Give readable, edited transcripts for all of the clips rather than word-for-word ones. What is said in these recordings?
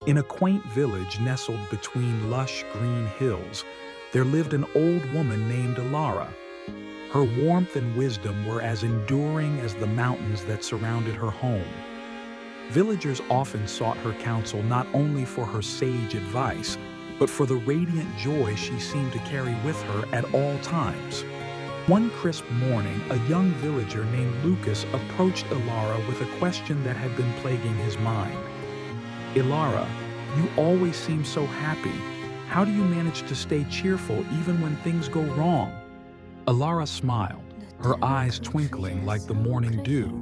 In a quaint village nestled between lush green hills, there lived an old woman named Alara. Her warmth and wisdom were as enduring as the mountains that surrounded her home. Villagers often sought her counsel not only for her sage advice, but for the radiant joy she seemed to carry with her at all times. One crisp morning, a young villager named Lucas approached Ilara with a question that had been plaguing his mind. Ilara, you always seem so happy. How do you manage to stay cheerful even when things go wrong? Ilara smiled, her eyes twinkling like the morning dew.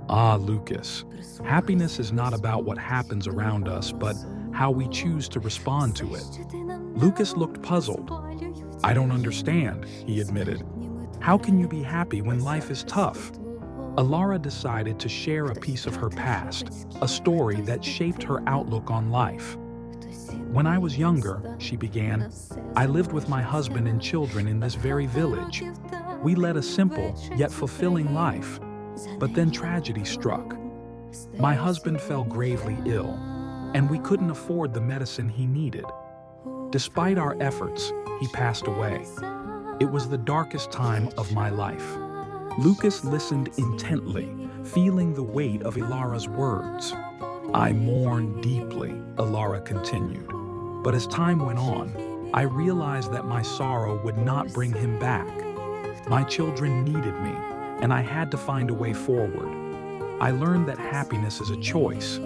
Ah, Lucas, happiness is not about what happens around us, but how we choose to respond to it. Lucas looked puzzled. I don't understand, he admitted. How can you be happy when life is tough? Alara decided to share a piece of her past, a story that shaped her outlook on life. When I was younger, she began, I lived with my husband and children in this very village. We led a simple yet fulfilling life. But then tragedy struck. My husband fell gravely ill, and we couldn't afford the medicine he needed. Despite our efforts, he passed away. It was the darkest time of my life. Lucas listened intently, feeling the weight of Ilara's words. I mourn deeply, Ilara continued. But as time went on, I realized that my sorrow would not bring him back. My children needed me, and I had to find a way forward. I learned that happiness is a choice,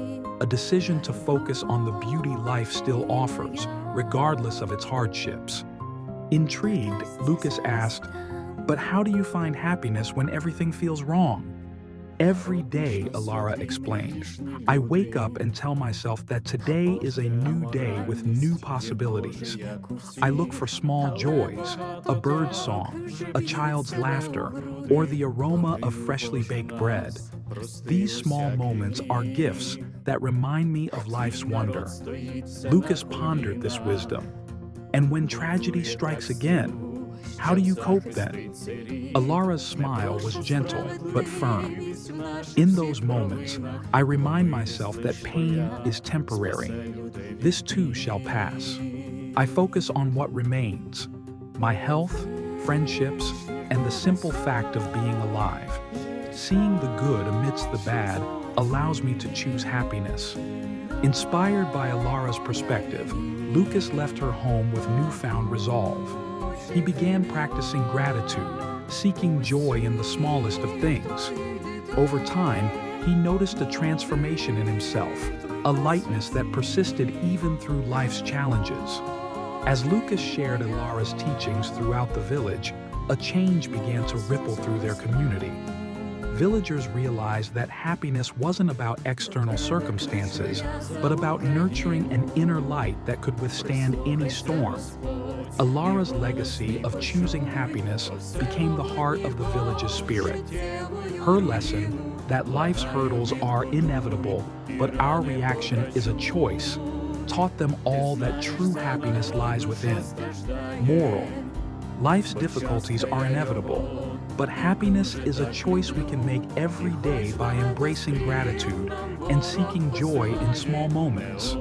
a decision to focus on the beauty life still offers, regardless of its hardships. Intrigued, Lucas asked, but how do you find happiness when everything feels wrong? Every day, Ilara explained, I wake up and tell myself that today is a new day with new possibilities. I look for small joys, a bird's song, a child's laughter, or the aroma of freshly baked bread. These small moments are gifts that remind me of life's wonder. Lucas pondered this wisdom. And when tragedy strikes again, how do you cope then? Alara's smile was gentle but firm. In those moments, I remind myself that pain is temporary. This too shall pass. I focus on what remains, my health, friendships, and the simple fact of being alive. Seeing the good amidst the bad allows me to choose happiness. Inspired by Alara's perspective, Lucas left her home with newfound resolve. He began practicing gratitude, seeking joy in the smallest of things. Over time, he noticed a transformation in himself, a lightness that persisted even through life's challenges. As Lucas shared Ilara's teachings throughout the village, a change began to ripple through their community. Villagers realized that happiness wasn't about external circumstances, but about nurturing an inner light that could withstand any storm. Alara's legacy of choosing happiness became the heart of the village's spirit. Her lesson, that life's hurdles are inevitable, but our reaction is a choice, taught them all that true happiness lies within. Moral: life's difficulties are inevitable, but happiness is a choice we can make every day by embracing gratitude and seeking joy in small moments.